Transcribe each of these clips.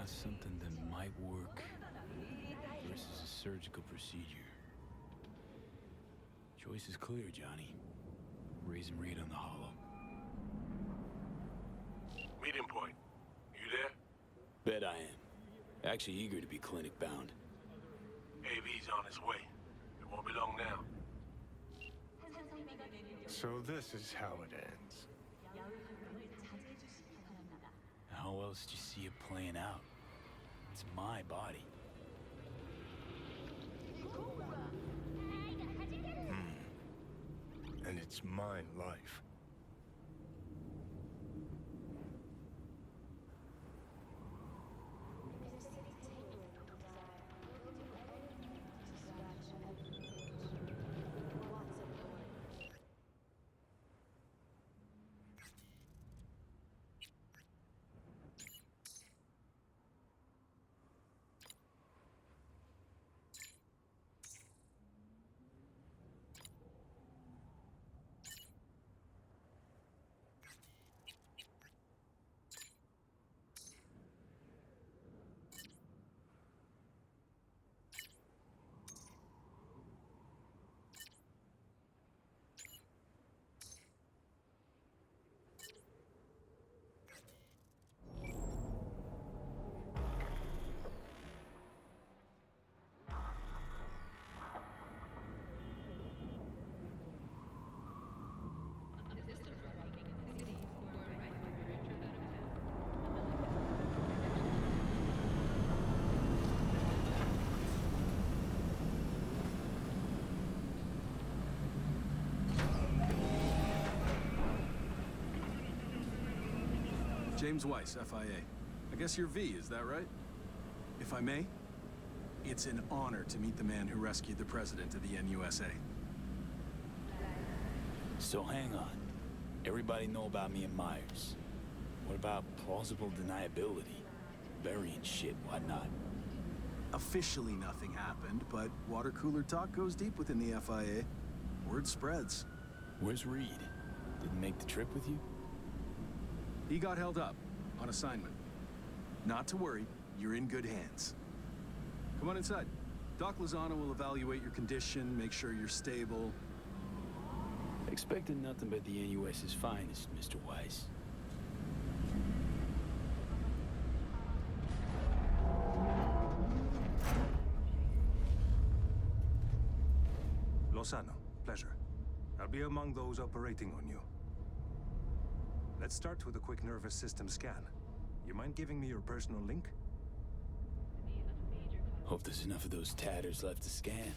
got something that might work versus a surgical procedure. Choice is clear, Johnny. Raise and read on the hollow. Meeting point. You there? Bet I am. Actually eager to be clinic bound. AV's on his way. It won't be long now. So this is how it ends. How else do you see it playing out? It's my body. And it's my life. James Weiss, FIA. I guess you're V, is that right? If I may, it's an honor to meet the man who rescued the president of the NUSA. So hang on. Everybody know about me and Myers. What about plausible deniability? Burying shit, whatnot? Officially nothing happened, but water cooler talk goes deep within the FIA. Word spreads. Where's Reed? Didn't make the trip with you? He got held up, on assignment. Not to worry, you're in good hands. Come on inside. Doc Lozano will evaluate your condition, make sure you're stable. Expecting nothing but the NUS's finest, Mr. Weiss. Lozano, pleasure. I'll be among those operating on you. Let's start with a quick nervous system scan. You mind giving me your personal link? Hope there's enough of those tatters left to scan.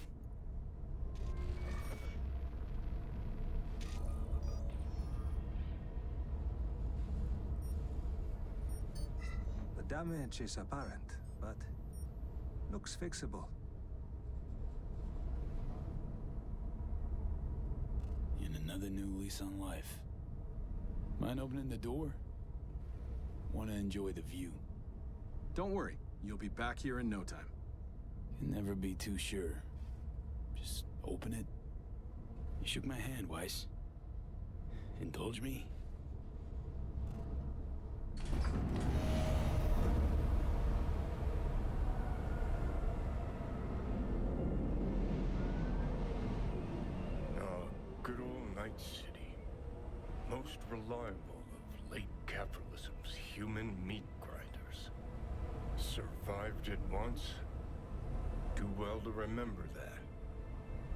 The damage is apparent, but looks fixable. And another new lease on life. Mind opening the door? Want to enjoy the view. Don't worry, you'll be back here in no time. Can never be too sure. Just open it. You shook my hand, Weiss. Indulge me? Oh, good old Night City. Most reliable of late capitalism's human meat grinders. Survived it once. Too well to remember that,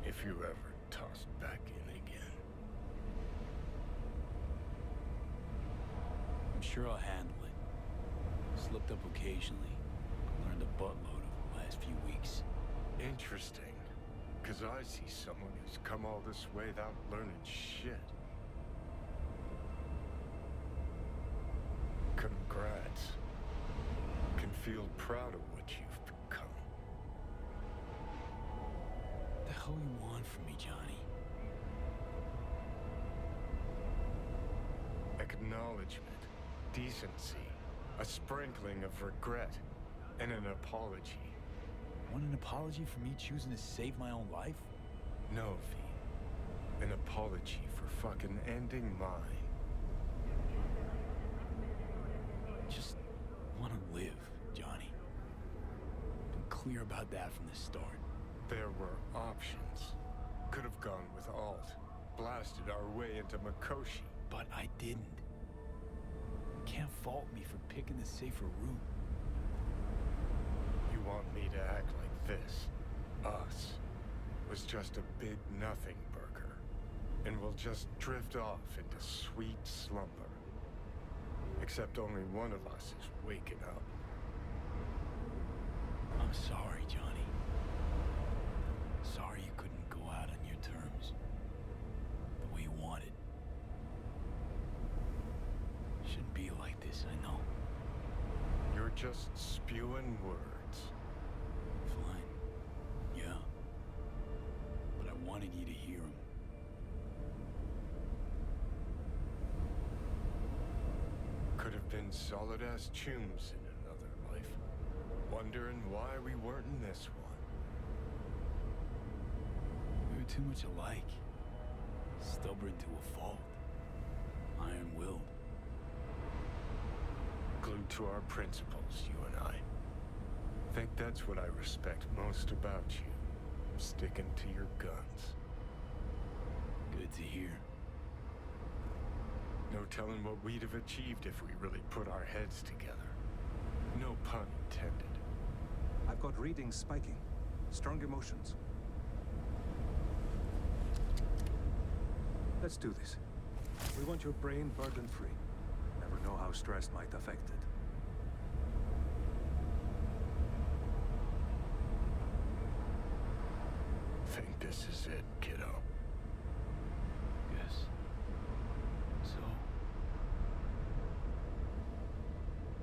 if you're ever tossed back in again. I'm sure I'll handle it. Slipped up occasionally. Learned a buttload over the last few weeks. Interesting, because I see someone who's come all this way without learning shit. Congrats. Can feel proud of what you've become. What the hell you want from me, Johnny? Acknowledgement, decency, a sprinkling of regret, and an apology. Want an apology for me choosing to save my own life? No, V. An apology for fucking ending mine. Just want to live, Johnny. clear about that from the start. There were options. Could have gone with Alt. Blasted our way into Mikoshi. But I didn't. Can't fault me for picking the safer route. You want me to act like this? Us was just a big nothing burger. And we'll just drift off into sweet slumber. Except only one of us is waking up. I'm sorry, Johnny. Sorry you couldn't go out on your terms. The way you wanted. Shouldn't be like this, I know. You're just spewing words. Fine. Yeah. But I wanted you to hear them. Could have been solid-ass chums in another life. Wondering why we weren't in this one. We were too much alike. Stubborn to a fault. Iron-willed. Glued to our principles, you and I. Think that's what I respect most about you. Sticking to your guns. Good to hear. No telling what we'd have achieved if we really put our heads together. No pun intended. I've got readings spiking. Strong emotions. Let's do this. We want your brain burden-free. Never know how stress might affect it. Think this is it, kiddo. Yes. So,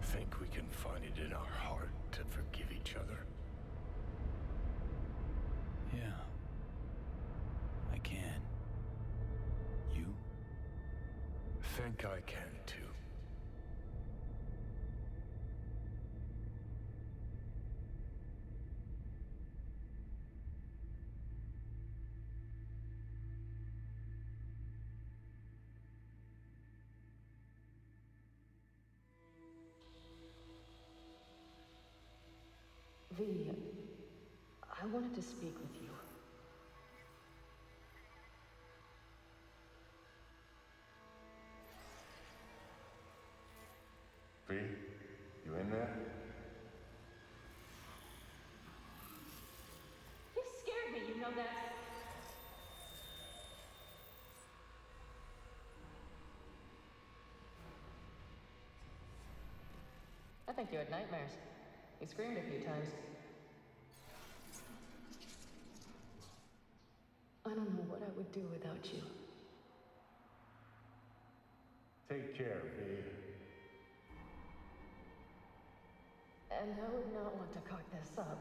Think we can find it in our heart to forgive each other? yeah. I can. You? Think I can too. V, I wanted to speak with you. V, you in there? You scared me, you know that. I think you had nightmares. You screamed a few times. I don't know what I would do without you. Take care, V. And I would not want to cock this up.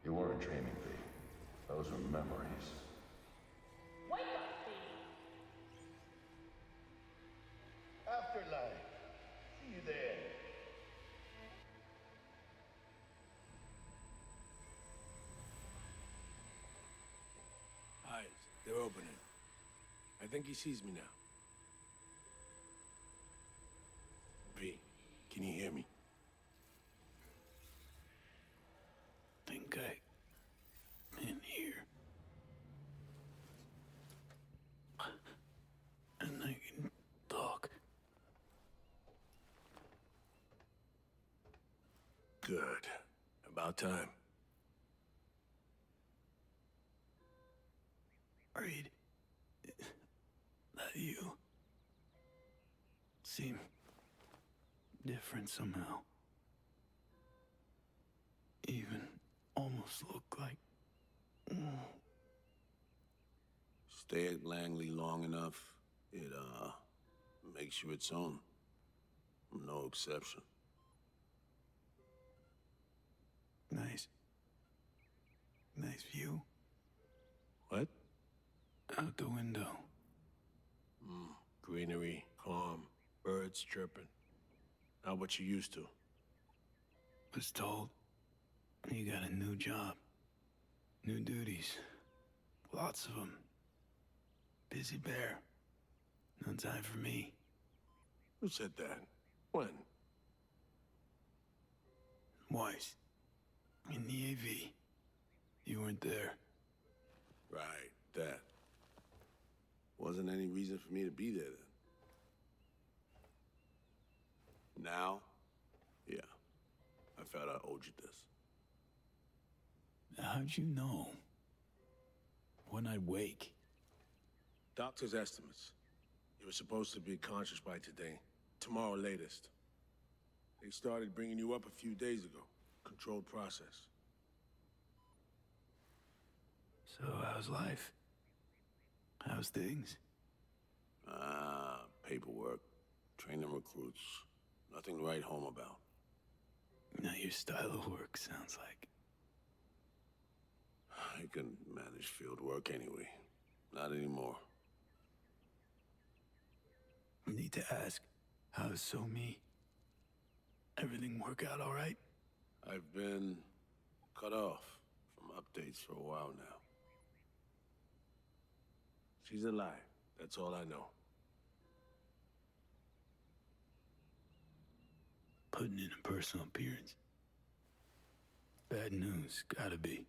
You weren't dreaming, V. Those were memories. Wake up, V! Afterlife. See you there. Eyes, they're opening. I think he sees me now. V, can you hear me? Think I can hear. And I can talk. Good. About time. Reed, that you seem different somehow. Even almost look like... Stay at Langley long enough, it, makes you its own. I'm no exception. Nice. Nice view. What? Out the window. Greenery, calm, birds chirping. Not what you used to. Was told you got a new job. New duties. Lots of them. Busy bear. No time for me. Who said that? When? Weiss. In the AV. You weren't there. Right, that. Wasn't any reason for me to be there then. Now, yeah. I felt I owed you this. How'd you know? When I'd wake? Doctor's estimates. You were supposed to be conscious by today. Tomorrow latest. They started bringing you up a few days ago. Controlled process. So how's life? How's things? Paperwork. Training recruits. Nothing to write home about. Not your style of work, sounds like. I can manage field work anyway. Not anymore. Need to ask, how's So Me? Everything work out all right? I've been cut off from updates for a while now. She's alive. That's all I know. Putting in a personal appearance. Bad news, gotta be.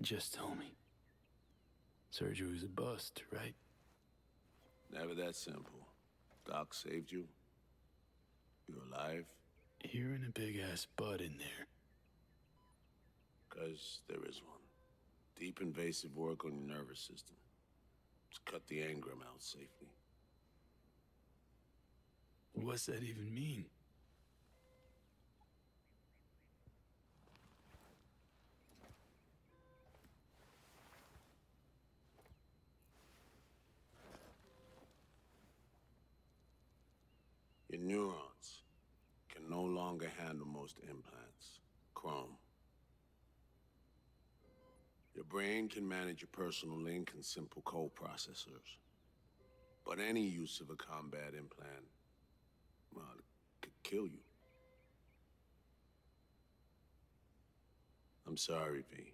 Just tell me. Surgery was a bust, right? Never that simple. Doc saved you. You're alive. You're in a big-ass butt in there. 'Cause there is one. Deep invasive work on your nervous system. Just cut the engram out safely. What's that even mean? Your neurons can no longer handle most implants. Chrome. Your brain can manage your personal link and simple code processors. But any use of a combat implant, well, it could kill you. I'm sorry, V.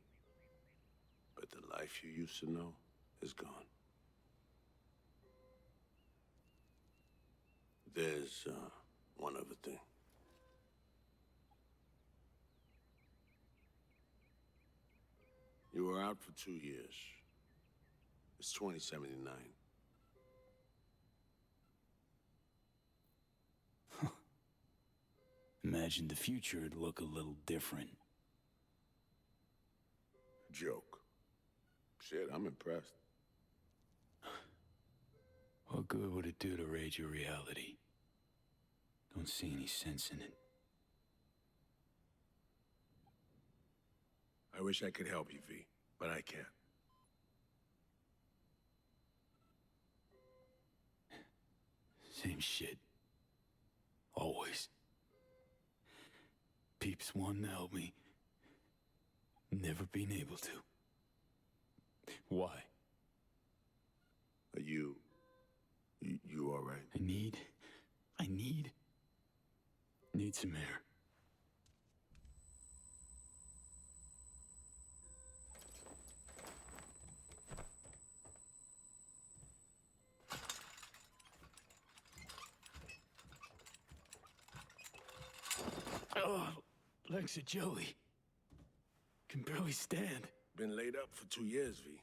But the life you used to know is gone. There's, one other thing. You were out for 2 years. It's 2079. Imagine the future would look a little different. Joke. Shit, I'm impressed. What good would it do to raid your reality? Don't see any sense in it. I wish I could help you, V, but I can't. Same shit. Always. Peeps wanting to help me. Never been able to. Why? Are you all right? I need some air. Oh, legs are jelly. Can barely stand. Been laid up for 2 years, V.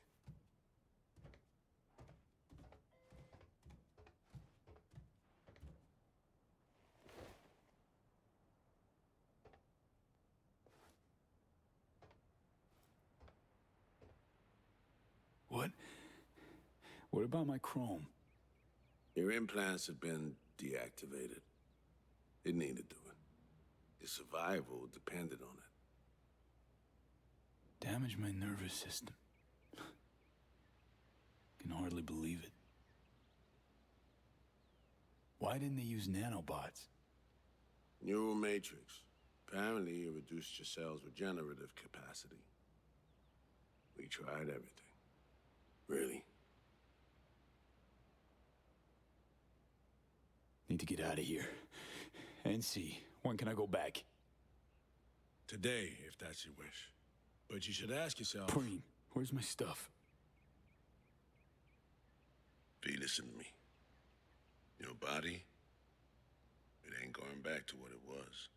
What? What about my chrome? Your implants have been deactivated. It needed doing. Your survival depended on it. Damage my nervous system. Can hardly believe it. Why didn't they use nanobots? Neural matrix. Apparently, it reduced your cell's regenerative capacity. We tried everything. Really? Need to get out of here. And see, when can I go back? Today, if that's your wish. But you should ask yourself... Preem, where's my stuff? V, listen to me. Your body, it ain't going back to what it was.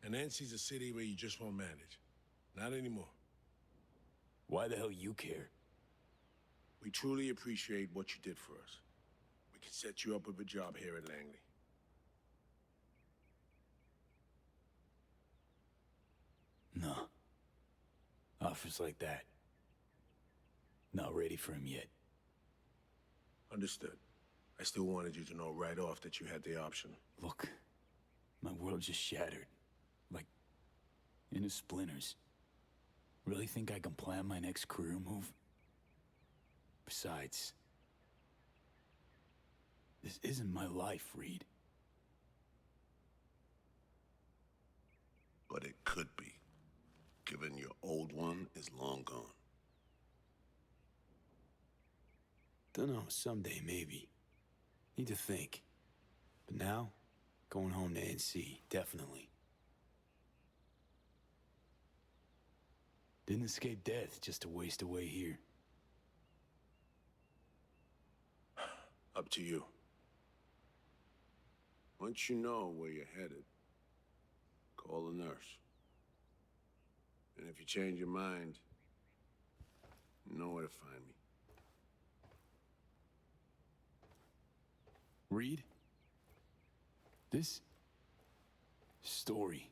And Nancy's a city where you just won't manage. Not anymore. Why the hell you care? We truly appreciate what you did for us. We can set you up with a job here at Langley. No. Offers like that. Not ready for him yet. Understood. I still wanted you to know right off that you had the option. Look, my world just shattered. Like, into splinters. Really think I can plan my next career move? Besides, this isn't my life, Reed. But it could be, given your old one is long gone. Dunno, someday maybe. Need to think. But now, going home to NC, definitely. Didn't escape death just to waste away here. Up to you. Once you know where you're headed, call the nurse. And if you change your mind, you know where to find me. Reed? This story.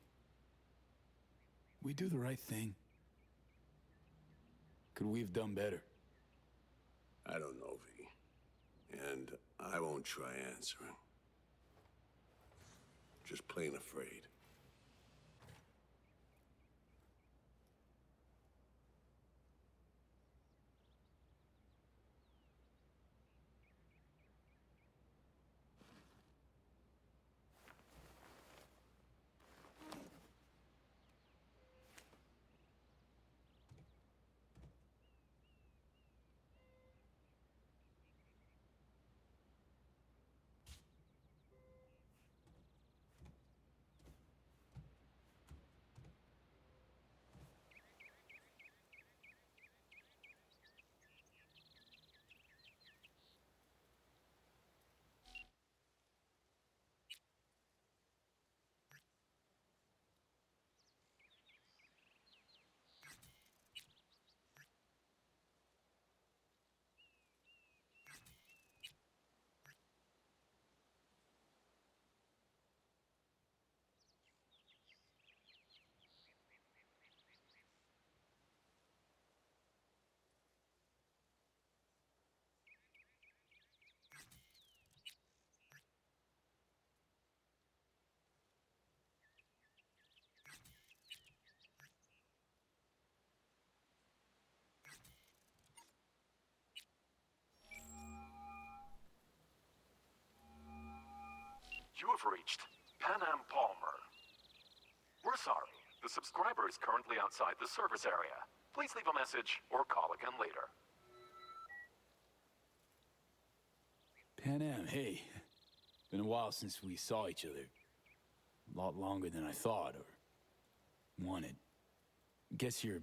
We do the right thing. Could we have done better? I don't know, V. And I won't try answering. Just plain afraid. You have reached Panam Palmer. We're sorry. The subscriber is currently outside the service area. Please leave a message or call again later. Panam, hey. Been a while since we saw each other. A lot longer than I thought or wanted. Guess you're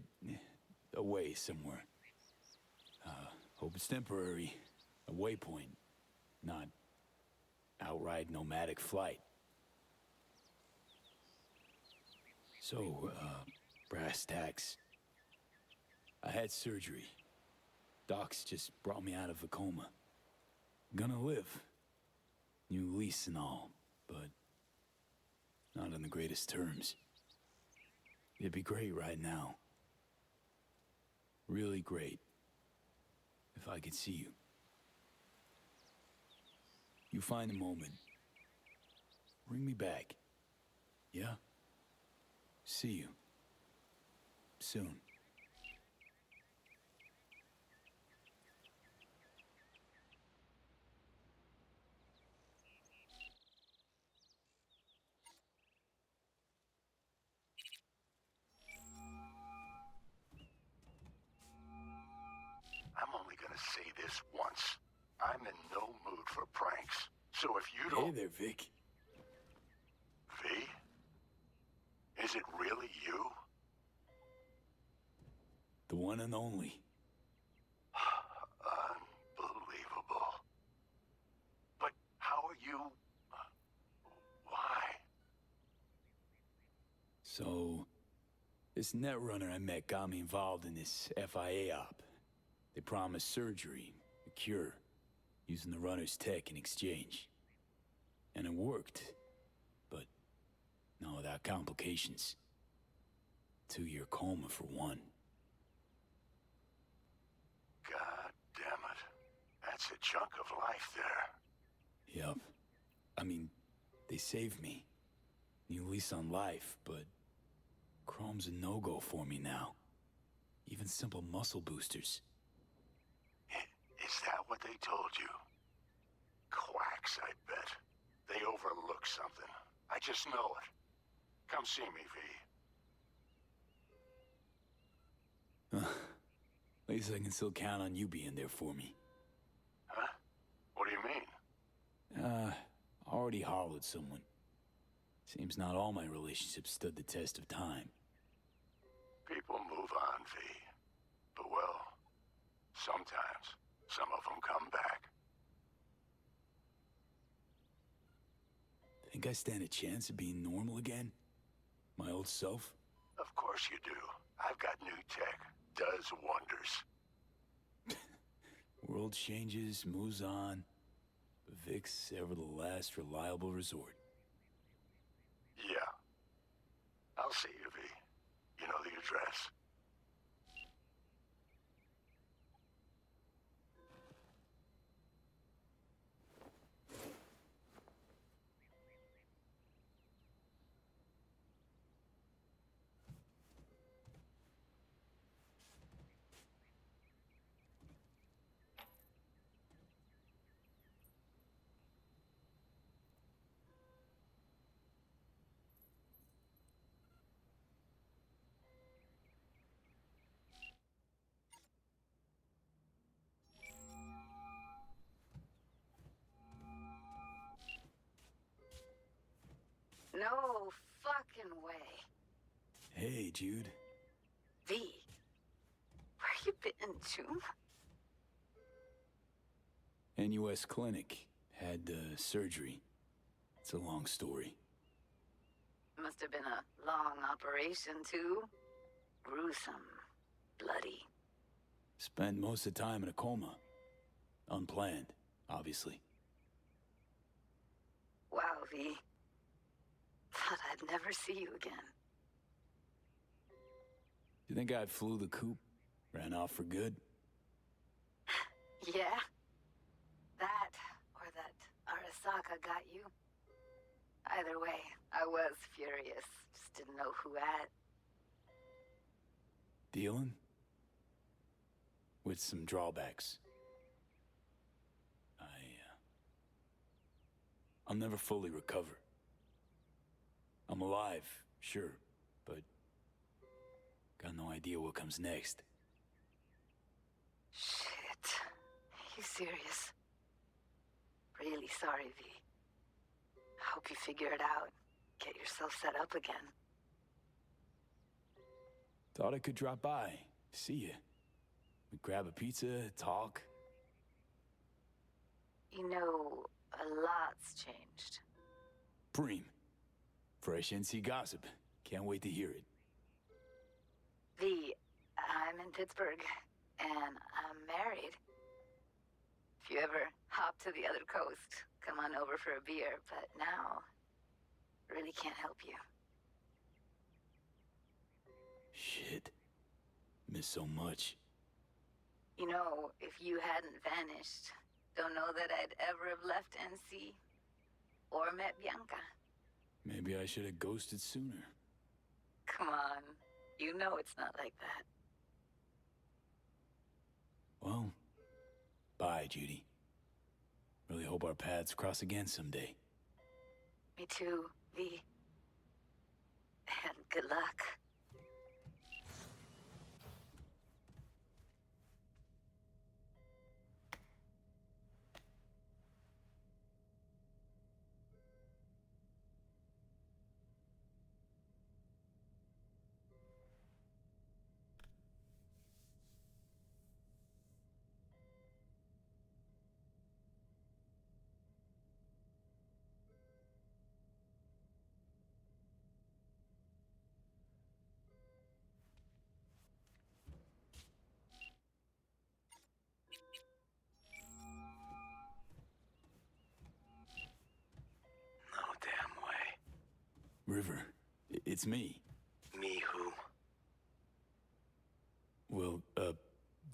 away somewhere. Hope it's temporary. A waypoint, not outright nomadic flight. So, brass tacks. I had surgery. Docs just brought me out of a coma. Gonna live. New lease and all, but not on the greatest terms. It'd be great right now. Really great. If I could see you. You find a moment. Bring me back. Yeah? See you. Soon. I'm only gonna say this once. I'm in no mood for pranks. So if you Hey don't... there, Vic. V? Is it really you? The one and only. Unbelievable. But how are you... Why? So, this netrunner I met got me involved in this FIA op. They promised surgery, a cure, using the runner's tech in exchange. And it worked. But, not without complications. 2-year coma for one. God damn it. That's a chunk of life there. Yep. I mean, they saved me. New lease on life, but Chrome's a no-go for me now. Even simple muscle boosters. Is that what they told you? Quacks, I bet. They overlook something. I just know it. Come see me, V. At least I can still count on you being there for me. Huh? What do you mean? Already hollowed someone. Seems not all my relationships stood the test of time. People move on, V. But well, sometimes some of them come back. Think I stand a chance of being normal again? My old self? Of course you do. I've got new tech. Does wonders. World changes, moves on. But Vic's ever the last reliable resort. Yeah. I'll see you, V. You know the address. No fucking way. Hey, Jude. V, where you been, June? NUS Clinic. Had surgery. It's a long story. Must have been a long operation, too. Gruesome. Bloody. Spent most of the time in a coma. Unplanned, obviously. Wow, V. Thought I'd never see you again. You think I flew the coop? Ran off for good? Yeah? That, or that Arasaka got you? Either way, I was furious. Just didn't know who at. Dealing? With some drawbacks. I'll never fully recover. I'm alive, sure, but got no idea what comes next. Shit. You serious? Really sorry, V. Hope you figure it out. Get yourself set up again. Thought I could drop by, see you. We'd grab a pizza, talk. You know, a lot's changed. Preem. Fresh NC gossip. Can't wait to hear it. V, I'm in Pittsburgh, and I'm married. If you ever hop to the other coast, come on over for a beer, but now, really can't help you. Shit. Miss so much. You know, if you hadn't vanished, don't know that I'd ever have left NC or met Bianca. Maybe I should have ghosted sooner. Come on, you know it's not like that. Well, bye, Judy. Really hope our paths cross again someday. Me too, V. And good luck. River, it's me. Me who? Well,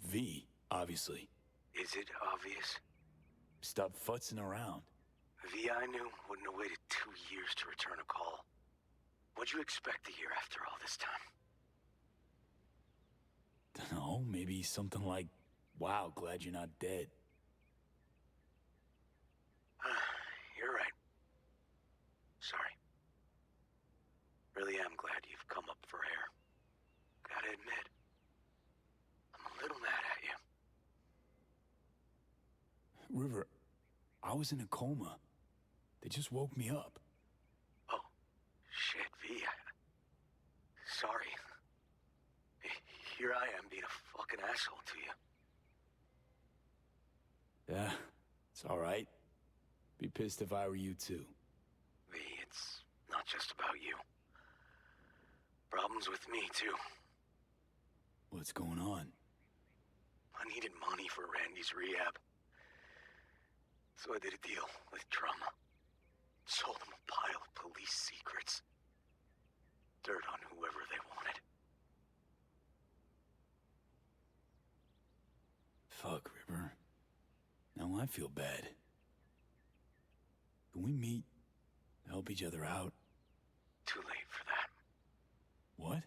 V, obviously. Is it obvious? Stop futzing around. V I knew wouldn't have waited 2 years to return a call. What'd you expect to hear after all this time? Dunno, maybe something like, wow, glad you're not dead. You're right. Sorry. Really am glad you've come up for air. Gotta admit, I'm a little mad at you. River, I was in a coma. They just woke me up. Oh, shit, V. Sorry. Here I am being a fucking asshole to you. Yeah, it's all right. Be pissed if I were you too. V, it's not just about you. Problems with me, too. What's going on? I needed money for Randy's rehab. So I did a deal with Trauma. Sold them a pile of police secrets. Dirt on whoever they wanted. Fuck, River. Now I feel bad. Can we meet? Help each other out? Too late for that. What?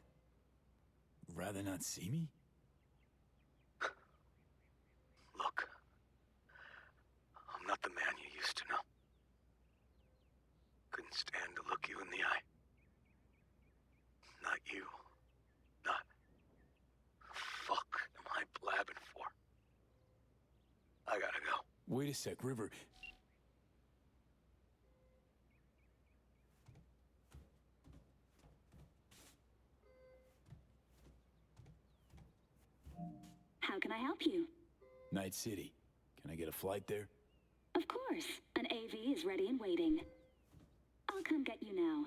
Rather not see me? Look. I'm not the man you used to know. Couldn't stand to look you in the eye. Not you. Not... Fuck am I blabbing for? I gotta go. Wait a sec, River. How can I help you? Night City. Can I get a flight there? Of course. An AV is ready and waiting. I'll come get you now.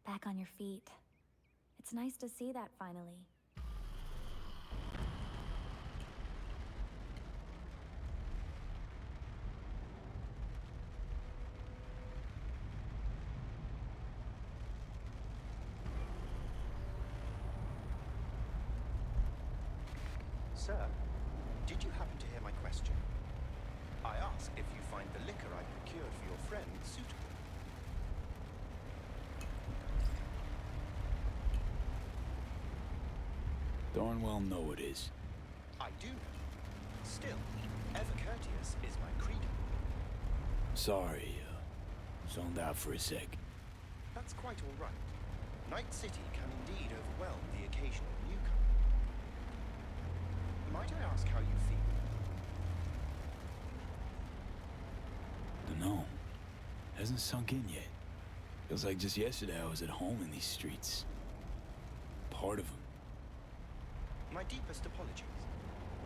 Back on your feet. It's nice to see that finally. Sir, did you happen to hear my question? I asked if you find the liquor I procured for your friend suitable. Darn well know it is. I do know. Still, ever courteous is my credo. Sorry, zoned out for a sec. That's quite all right. Night City can indeed overwhelm the occasional newcomer. Might I ask how you feel? Dunno. Hasn't sunk in yet. Feels like just yesterday I was at home in these streets. Part of them. My deepest apologies.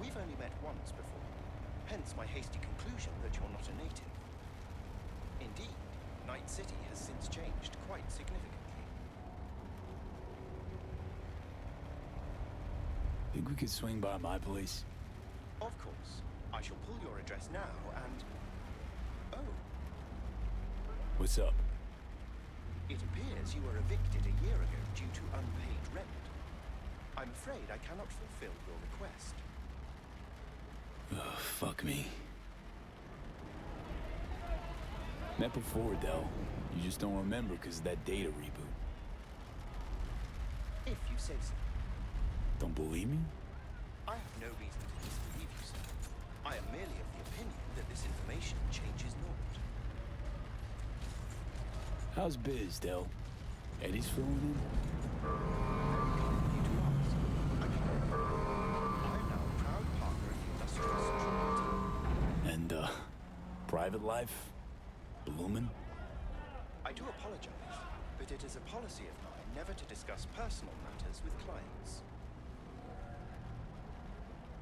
We've only met once before, hence my hasty conclusion that you're not a native. Indeed, Night City has since changed quite significantly. Think we could swing by my place? Of course. I shall pull your address now and... Oh. What's up? It appears you were evicted a year ago due to unpaid rent. I'm afraid I cannot fulfill your request. Ugh, fuck me. Met before, Del. You just don't remember because of that data reboot. If you say so. Don't believe me? I have no reason to disbelieve you, sir. I am merely of the opinion that this information changes naught. How's biz, Del? Eddie's filling in? And, private life? Bloomin'? I do apologize, but it is a policy of mine never to discuss personal matters with clients.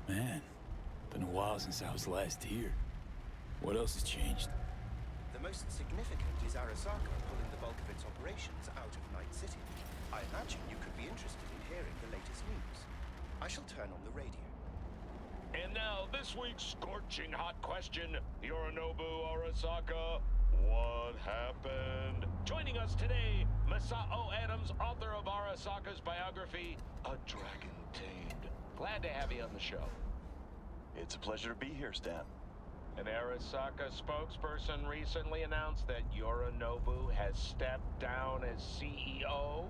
Man, been a while since I was last here. What else has changed? The most significant is Arasaka pulling the bulk of its operations out of Night City. I imagine you could be interested in hearing the latest news. I shall turn on the radio. And And now, this week's scorching hot question, Yorinobu Arasaka, what happened? Joining us today, Masao Adams, author of Arasaka's biography, A Dragon Tamed. Glad to have you on the show. It's a pleasure to be here, Stan. An Arasaka spokesperson recently announced that Yorinobu has stepped down as CEO.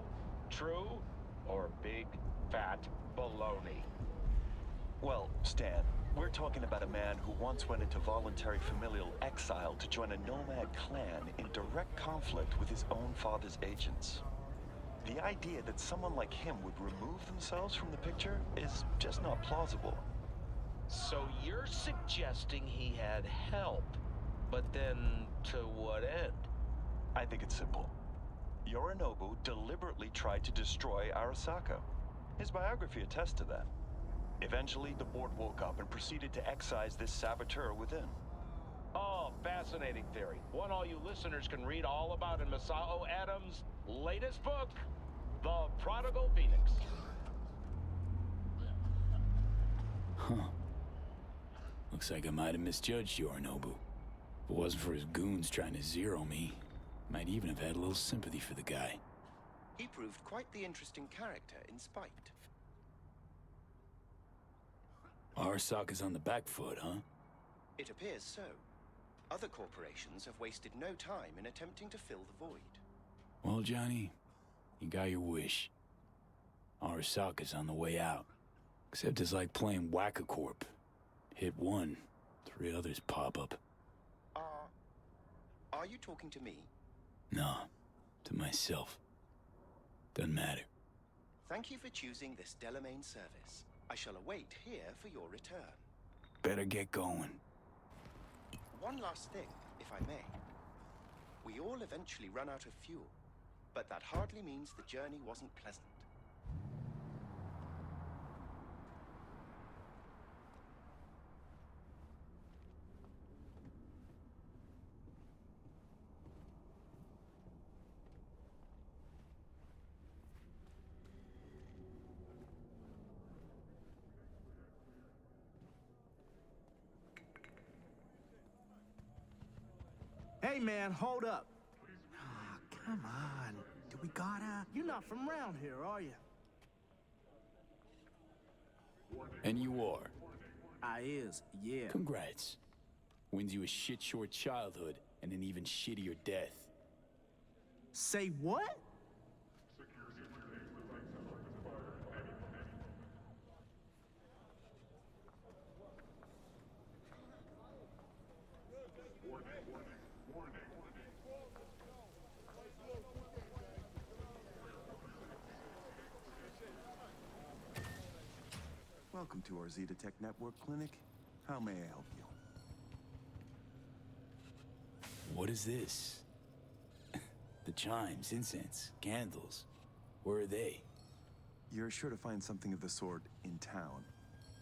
True or big, fat baloney? Well, Stan, we're talking about a man who once went into voluntary familial exile to join a nomad clan in direct conflict with his own father's agents. The idea that someone like him would remove themselves from the picture is just not plausible. So you're suggesting he had help, but then to what end? I think it's simple. Yorinobu deliberately tried to destroy Arasaka. His biography attests to that. Eventually, the board woke up and proceeded to excise this saboteur within. Oh, fascinating theory. One all you listeners can read all about in Masao Adams' latest book, The Prodigal Phoenix. Huh. Looks like I might have misjudged Yorinobu. If it wasn't for his goons trying to zero me, might even have had a little sympathy for the guy. He proved quite the interesting character in spite. Arasaka's on the back foot, huh? It appears so. Other corporations have wasted no time in attempting to fill the void. Well, Johnny, you got your wish. Arasaka's on the way out. Except it's like playing Whack-A-Corp. Hit one, 3 others pop up. Are you talking to me? No, to myself. Doesn't matter. Thank you for choosing this Delamain service. I shall await here for your return. Better get going. One last thing, if I may. We all eventually run out of fuel, but that hardly means the journey wasn't pleasant. Hey, man, hold up. Oh, come on. Do we gotta? You're not from around here, are you? And you are. I is, yeah. Congrats. Wins you a shit-short childhood and an even shittier death. Say what? Welcome to our Zetatech Network Clinic. How may I help you? What is this? The chimes, incense, candles. Where are they? You're sure to find something of the sort in town.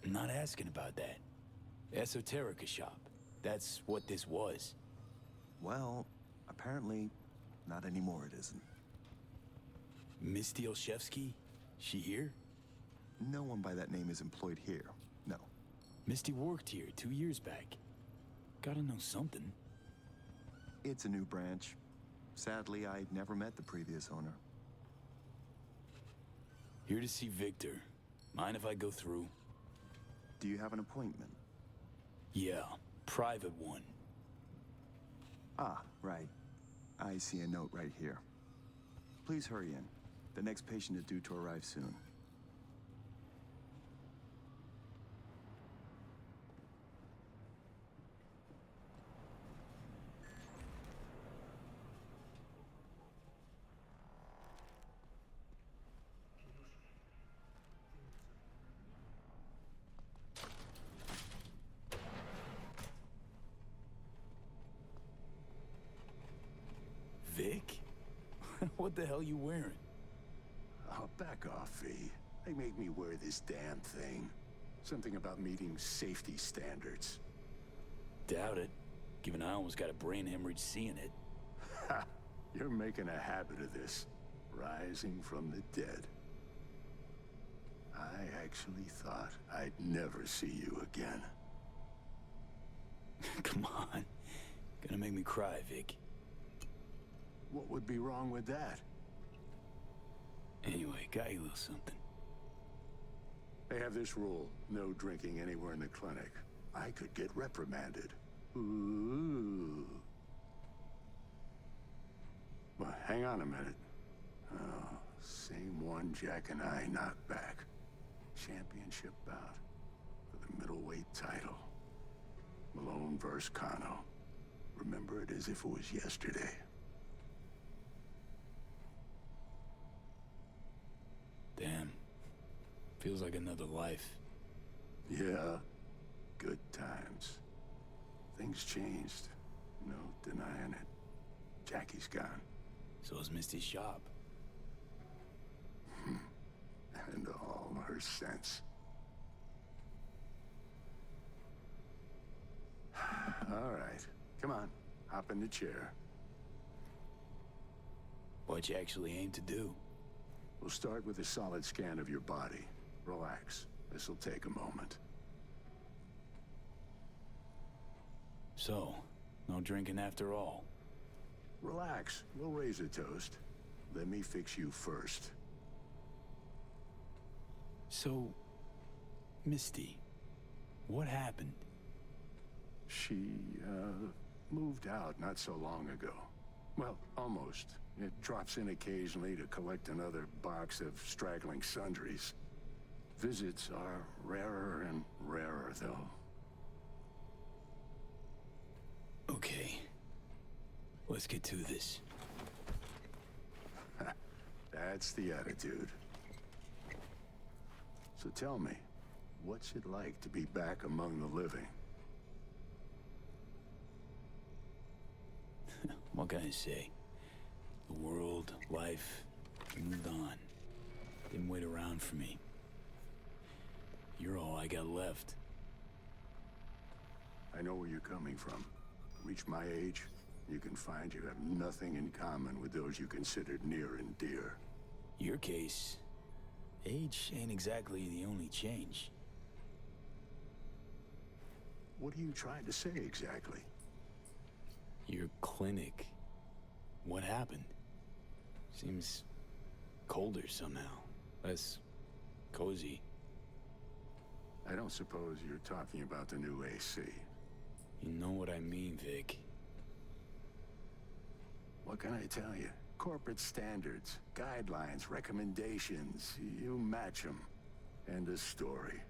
I'm not asking about that. Esoterica shop. That's what this was. Well, apparently, not anymore it isn't. Misty Olszewski? She here? No one by that name is employed here, no. Misty worked here 2 years back. Gotta know something. It's a new branch. Sadly, I never met the previous owner. Here to see Victor. Mind if I go through? Do you have an appointment? Yeah, private one. Ah, right. I see a note right here. Please hurry in. The next patient is due to arrive soon. Vic? What the hell you wearing? Oh, back off, V. They made me wear this damn thing. Something about meeting safety standards. Doubt it, given I almost got a brain hemorrhage seeing it. Ha! You're making a habit of this. Rising from the dead. I actually thought I'd never see you again. Come on. Gonna make me cry, Vic. What would be wrong with that? Anyway, got you a little something. They have this rule, no drinking anywhere in the clinic. I could get reprimanded. Ooh. Well, hang on a minute. Oh, same one Jack and I knocked back. Championship bout for the middleweight title. Malone versus Kano. Remember it as if it was yesterday. Damn. Feels like another life. Yeah. Good times. Things changed. No denying it. Jackie's gone. So is Misty's shop. And all her sense. All right. Come on. Hop in the chair. What you actually aim to do? We'll start with a solid scan of your body. Relax. This'll take a moment. So, no drinking after all. Relax. We'll raise a toast. Let me fix you first. So, Misty, what happened? She, moved out not so long ago. Well, almost. It drops in occasionally to collect another box of straggling sundries. Visits are rarer and rarer, though. Okay. Let's get to this. That's the attitude. So tell me, what's it like to be back among the living? What can I say? The world, life, moved on. Didn't wait around for me. You're all I got left. I know where you're coming from. Reach my age, you can find you have nothing in common with those you considered near and dear. Your case, age ain't exactly the only change. What are you trying to say exactly? Your clinic. What happened? Seems colder somehow. Less cozy. I don't suppose you're talking about the new AC. You know what I mean, Vic. What can I tell you? Corporate standards, guidelines, recommendations. You match them. End of story.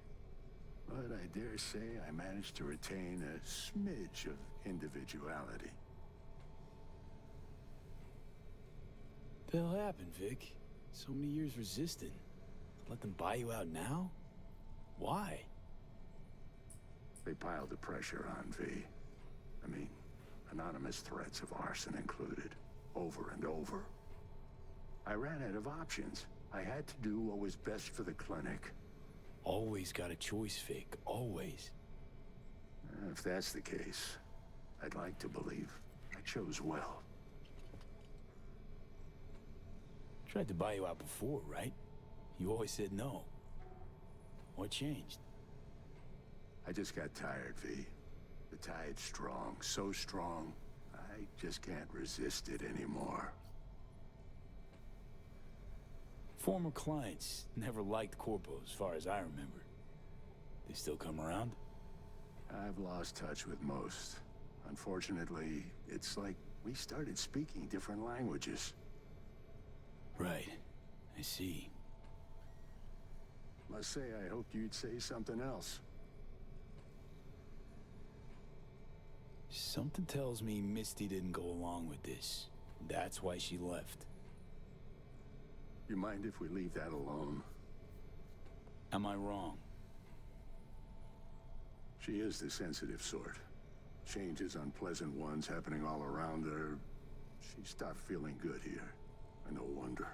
But I dare say I managed to retain a smidge of individuality. The hell happened, Vic? So many years resisting. Let them buy you out now? Why? They piled the pressure on, V. I mean, anonymous threats of arson included. Over and over. I ran out of options. I had to do what was best for the clinic. Always got a choice, Vic. Always. If that's the case, I'd like to believe I chose well. Tried to buy you out before, right? You always said no. What changed? I just got tired, V. The tide's strong, so strong, I just can't resist it anymore. Former clients never liked Corpo, as far as I remember. They still come around? I've lost touch with most. Unfortunately, it's like we started speaking different languages. Right. I see. Must say I hoped you'd say something else. Something tells me Misty didn't go along with this. That's why she left. You mind if we leave that alone? Am I wrong? She is the sensitive sort. Changes, unpleasant ones happening all around her. She stopped feeling good here. And no wonder.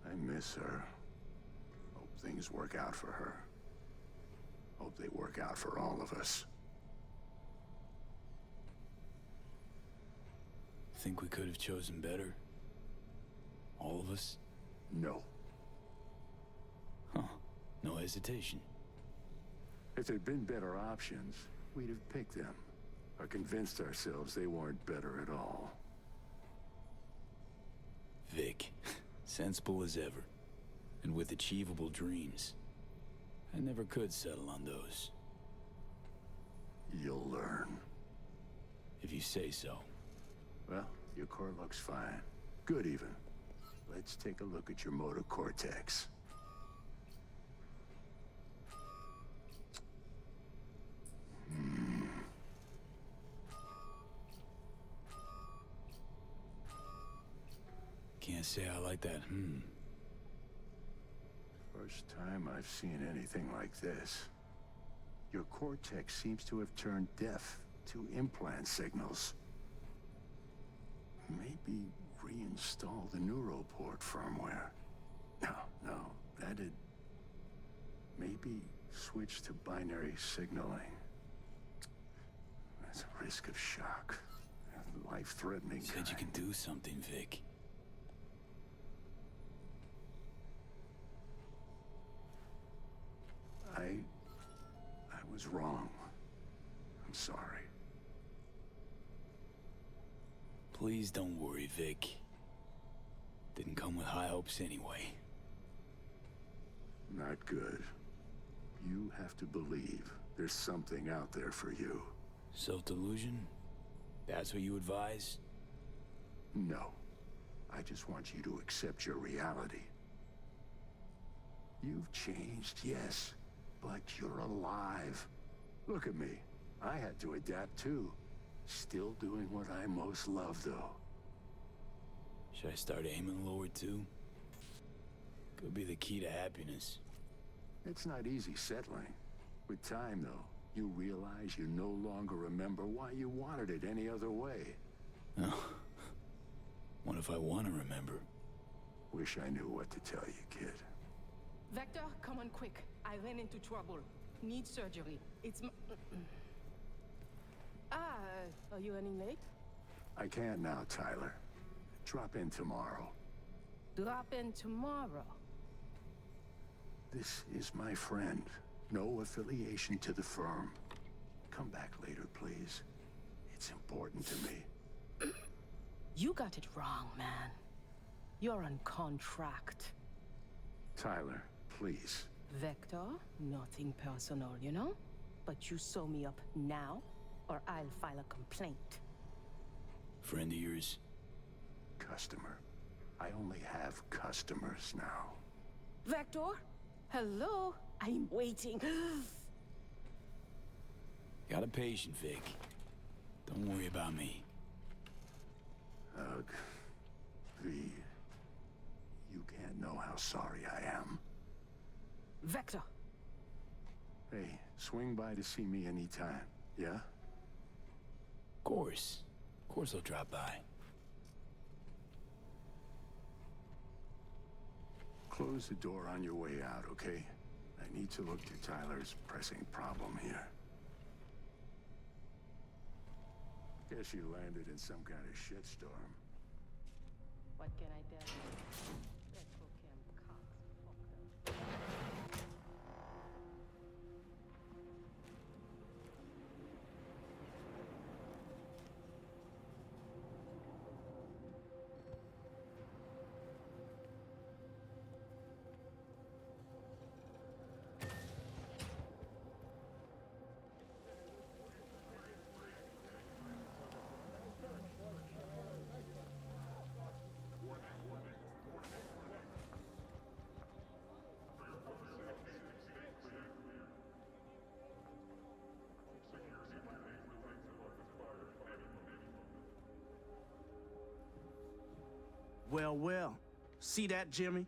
I miss her. Hope things work out for her. Hope they work out for all of us. Think we could have chosen better? All of us? No. No hesitation. If there'd been better options, we'd have picked them. Or convinced ourselves they weren't better at all. Vic, sensible as ever. And with achievable dreams. I never could settle on those. You'll learn. If you say so. Well, your core looks fine. Good even. Let's take a look at your motor cortex. Can't say I like that, First time I've seen anything like this. Your cortex seems to have turned deaf to implant signals. Maybe reinstall the neuroport firmware. No, that'd... Maybe switch to binary signaling. That's a risk of shock. Life-threatening kind. Said you can do something, Vic. I was wrong. I'm sorry. Please don't worry, Vic. Didn't come with high hopes anyway. Not good. You have to believe there's something out there for you. Self-delusion? That's what you advise? No. I just want you to accept your reality. You've changed, yes, but you're alive. Look at me. I had to adapt too. Still doing what I most love, though. Should I start aiming lower too? Could be the key to happiness. It's not easy settling. With time, though, you realize you no longer remember why you wanted it any other way. Oh. What if I want to remember? Wish I knew what to tell you, kid. Vector, come on quick. I ran into trouble. Need surgery. It's are you running late? I can't now, Tyler. Drop in tomorrow. Drop in tomorrow. This is my friend. No affiliation to the firm. Come back later, please. It's important to me. You got it wrong, man. You're on contract. Tyler, please. Vector, nothing personal, you know? But you sew me up now, or I'll file a complaint. Friend of yours? Customer. I only have customers now. Vector? Hello? I'm waiting. Got a patient, Vic. Don't worry about me. Ugh. V. You can't know how sorry I am. Vector! Hey, swing by to see me anytime, yeah? Of course. Of course I'll drop by. Close the door on your way out, okay? I need to look to Tyler's pressing problem here. Guess you landed in some kind of shitstorm. What can I tell you? Petrochem cocks fucked up. Well. See that, Jimmy?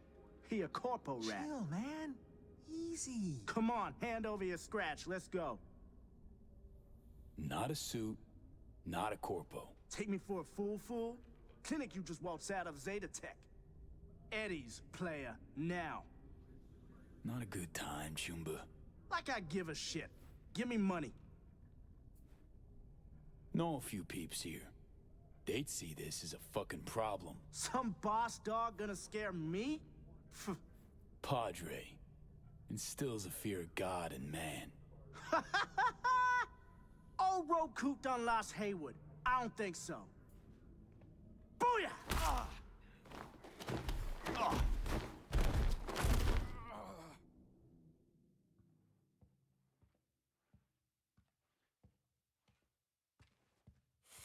He a corpo rat. Chill, man. Easy. Come on, hand over your scratch. Let's go. Not a suit, not a corpo. Take me for a fool? Clinic you just waltzed out of Zeta Tech. Eddie's, player, now. Not a good time, Chumba. Like I give a shit. Give me money. Know a few peeps here. They'd see this as a fucking problem. Some boss dog gonna scare me? Padre. Instills a fear of God and man. Old road coop done lost Haywood. I don't think so. Booyah!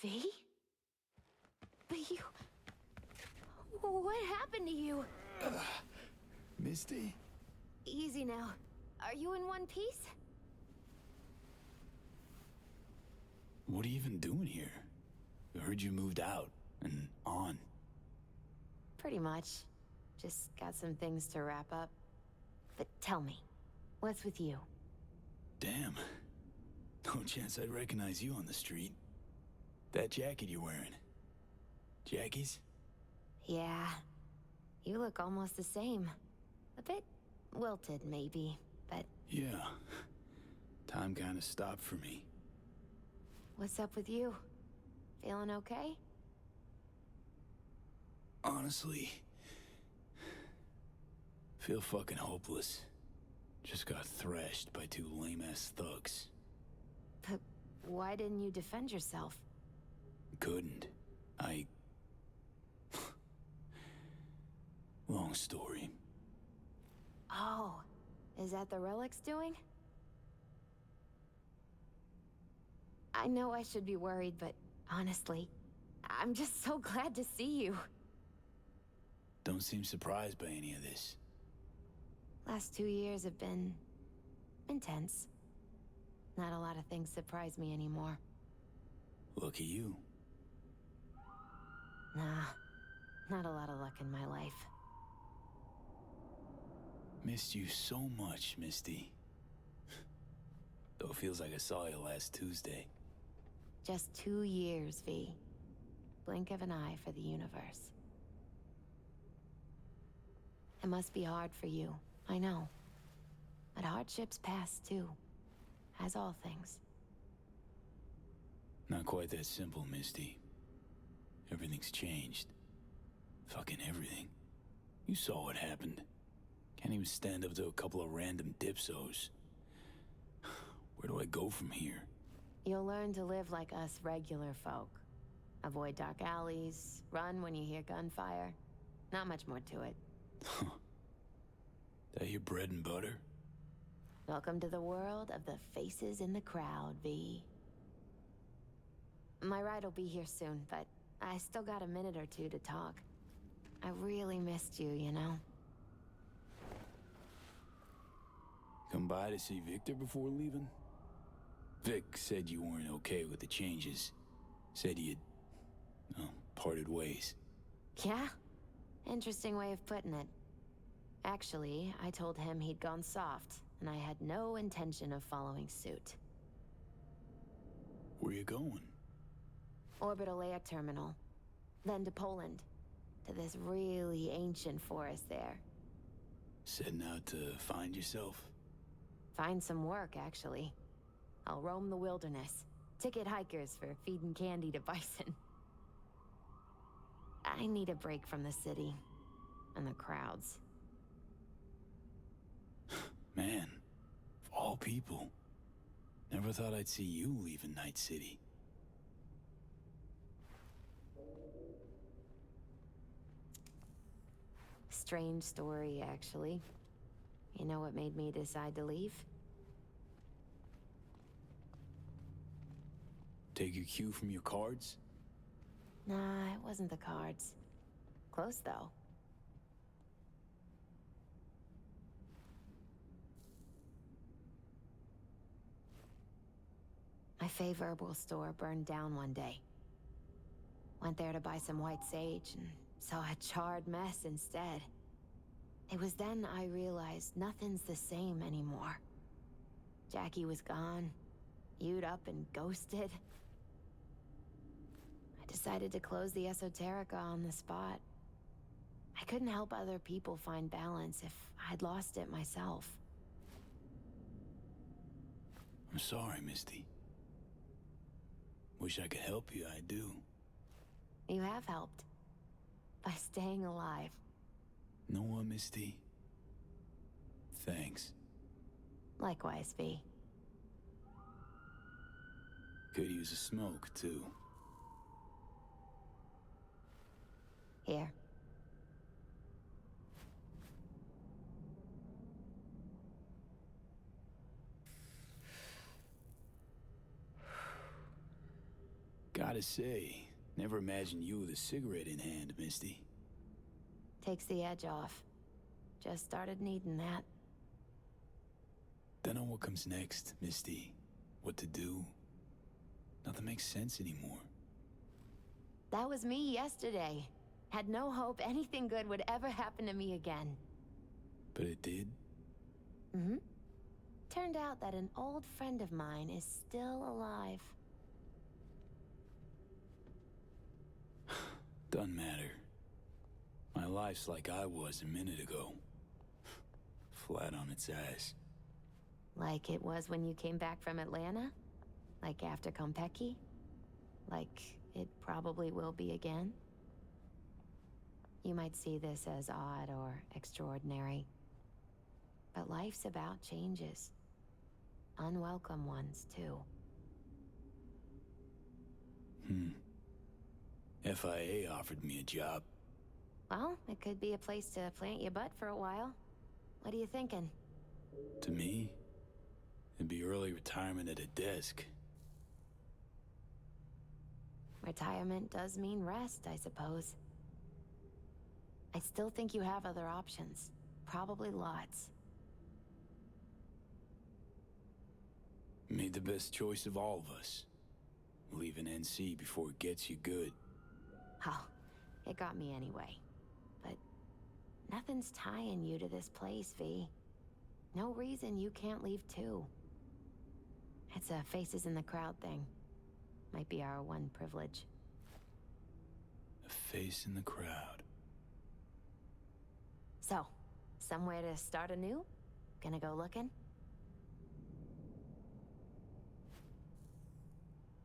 V? But you... What happened to you? Misty? Easy now. Are you in one piece? What are you even doing here? I heard you moved out and on. Pretty much. Just got some things to wrap up. But tell me, what's with you? Damn. No chance I'd recognize you on the street. That jacket you're wearing. Jackie's? Yeah. You look almost the same. A bit wilted, maybe, but... Yeah. Time kinda stopped for me. What's up with you? Feeling okay? Honestly... feel fucking hopeless. Just got thrashed by two lame-ass thugs. But why didn't you defend yourself? Couldn't. Long story. Oh, is that the Relic's doing? I know I should be worried, but honestly, I'm just so glad to see you. Don't seem surprised by any of this. Last 2 years have been... intense. Not a lot of things surprise me anymore. Lucky you. Nah, not a lot of luck in my life. Missed you so much, Misty. Though it feels like I saw you last Tuesday. Just 2 years, V. Blink of an eye for the universe. It must be hard for you, I know. But hardships pass too. As all things. Not quite that simple, Misty. Everything's changed. Fucking everything. You saw what happened. Can't even stand up to a couple of random dipsos. Where do I go from here? You'll learn to live like us regular folk. Avoid dark alleys, run when you hear gunfire. Not much more to it. That your bread and butter? Welcome to the world of the faces in the crowd, V. My ride will be here soon, but I still got a minute or two to talk. I really missed you, you know? Come by to see Victor before leaving? Vic said you weren't okay with the changes. Said you'd... parted ways. Yeah? Interesting way of putting it. Actually, I told him he'd gone soft, and I had no intention of following suit. Where you going? Orbital air terminal. Then to Poland. To this really ancient forest there. Setting out to find yourself? Find some work, actually. I'll roam the wilderness. Ticket hikers for feeding candy to bison. I need a break from the city. And the crowds. Man, of all people. Never thought I'd see you leaving Night City. Strange story, actually. You know what made me decide to leave? Take your cue from your cards? Nah, it wasn't the cards. Close, though. My fave herbal store burned down one day. Went there to buy some white sage and saw a charred mess instead. It was then I realized nothing's the same anymore. Jackie was gone, you'd up and ghosted. I decided to close the Esoterica on the spot. I couldn't help other people find balance if I'd lost it myself. I'm sorry, Misty. Wish I could help you, I do. You have helped. By staying alive. Know what, Misty? Thanks. Likewise, V. Could use a smoke, too. Here. Gotta say, never imagined you with a cigarette in hand, Misty. Takes the edge off. Just started needing that. Don't know what comes next, Misty. What to do. Nothing makes sense anymore. That was me yesterday. Had no hope anything good would ever happen to me again. But it did? Mm-hmm. Turned out that an old friend of mine is still alive. Doesn't matter. My life's like I was a minute ago. Flat on its ass. Like it was when you came back from Atlanta? Like after Konpeki? Like it probably will be again? You might see this as odd or extraordinary. But life's about changes. Unwelcome ones, too. FIA offered me a job. Well, it could be a place to plant your butt for a while. What are you thinking? To me, it'd be early retirement at a desk. Retirement does mean rest, I suppose. I still think you have other options. Probably lots. Made the best choice of all of us. Leaving NC before it gets you good. Oh, it got me anyway. But nothing's tying you to this place, V. No reason you can't leave too. It's a faces in the crowd thing. Might be our one privilege. A face in the crowd. So, somewhere to start anew? Gonna go looking?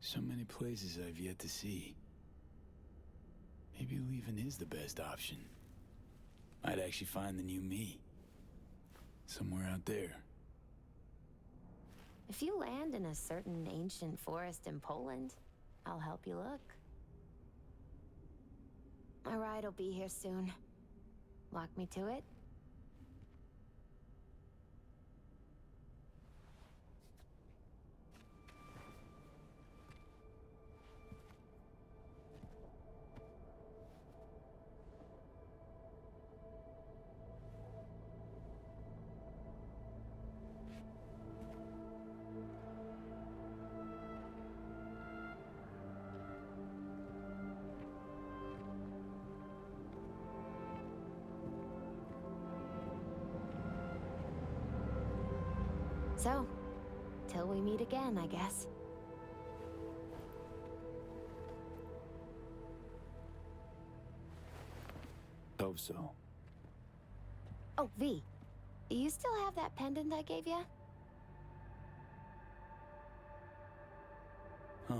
So many places I've yet to see. Maybe leaving is the best option. Might actually find the new me. Somewhere out there. If you land in a certain ancient forest in Poland, I'll help you look. My ride will be here soon. Walk me to it? So, till we meet again, I guess. Hope so. Oh, V. You still have that pendant I gave you? Huh.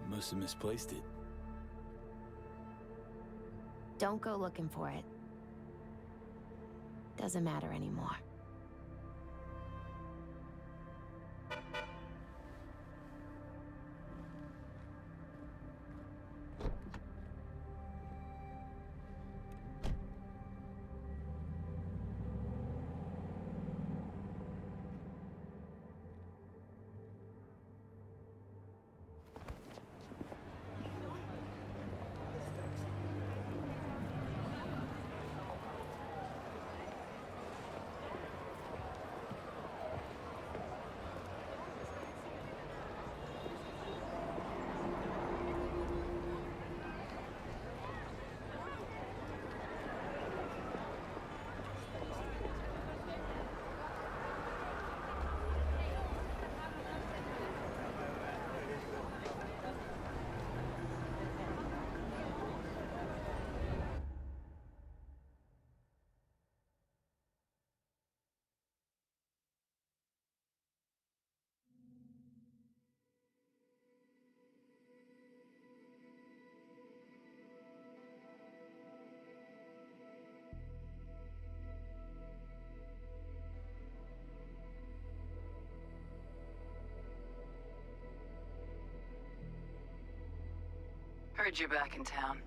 Must have misplaced it. Don't go looking for it. Doesn't matter anymore. Heard you're back in town.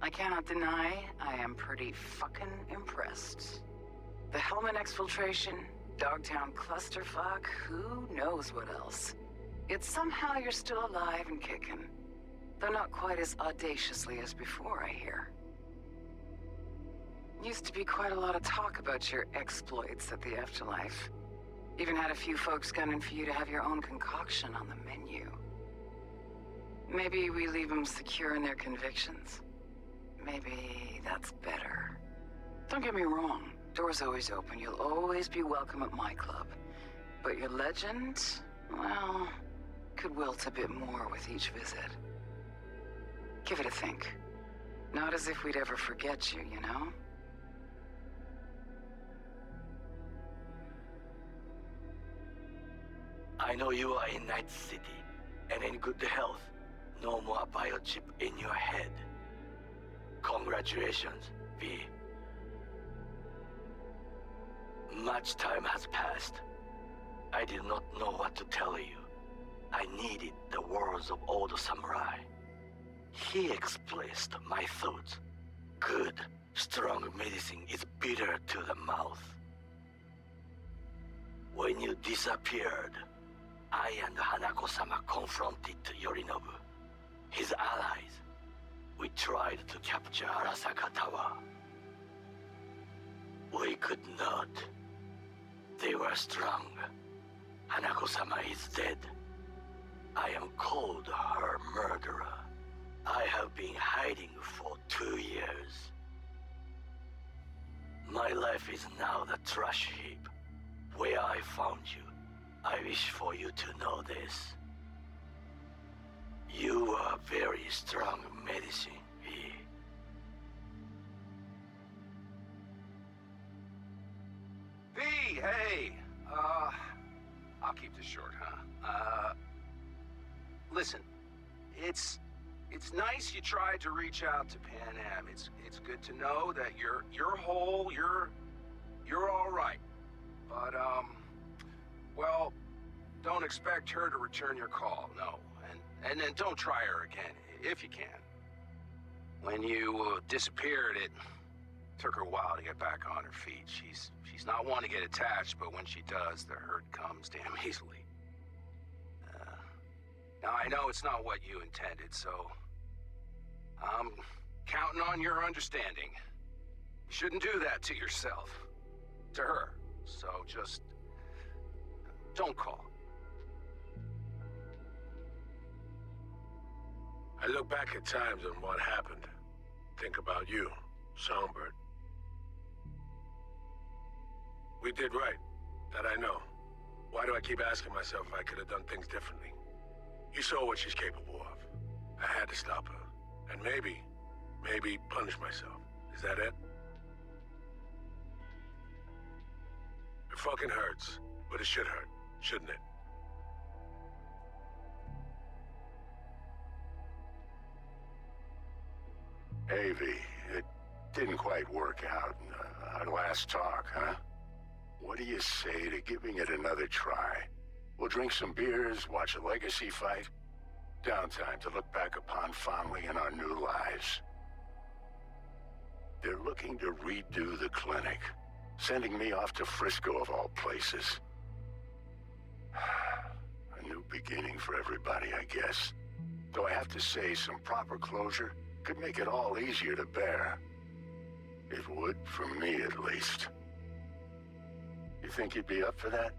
I cannot deny I am pretty fucking impressed. The Helmet exfiltration, Dogtown clusterfuck, who knows what else. Yet somehow you're still alive and kicking. Though not quite as audaciously as before, I hear. Used to be quite a lot of talk about your exploits at the Afterlife. Even had a few folks gunning for you to have your own concoction on the menu. Maybe we leave them secure in their convictions. Maybe that's better. Don't get me wrong, door's always open. You'll always be welcome at my club. But your legend, well, could wilt a bit more with each visit. Give it a think. Not as if we'd ever forget you, you know? I know you are in Night City, and in good health. No more biochip in your head. Congratulations, V. Much time has passed. I did not know what to tell you. I needed the words of old samurai. He expressed my thoughts. Good, strong medicine is bitter to the mouth. When you disappeared, I and Hanako-sama confronted Yorinobu, his allies. We tried to capture Arasaka Tower. We could not. They were strong. Hanako-sama is dead. I am called her murderer. I have been hiding for 2 years. My life is now the trash heap where I found you. I wish for you to know this. You are very strong medicine, V. V, hey! I'll keep this short, huh? Listen, it's nice you tried to reach out to Panam. It's good to know that you're whole, you're all right. But, well, don't expect her to return your call, no. And then don't try her again, if you can. When you disappeared, it took her a while to get back on her feet. She's not one to get attached, but when she does, the hurt comes damn easily. Now, I know it's not what you intended, so I'm counting on your understanding. You shouldn't do that to yourself, to her. So just don't call. I look back at times and what happened. Think about you, Songbird. We did right, that I know. Why do I keep asking myself if I could have done things differently? You saw what she's capable of. I had to stop her. And maybe punish myself. Is that it? It fucking hurts, but it should hurt, shouldn't it? Avi, it didn't quite work out in our last talk, huh? What do you say to giving it another try? We'll drink some beers, watch a legacy fight. Downtime to look back upon fondly in our new lives. They're looking to redo the clinic, sending me off to Frisco of all places. A new beginning for everybody, I guess. Though I have to say, some proper closure could make it all easier to bear. It would, for me at least. You think you'd be up for that?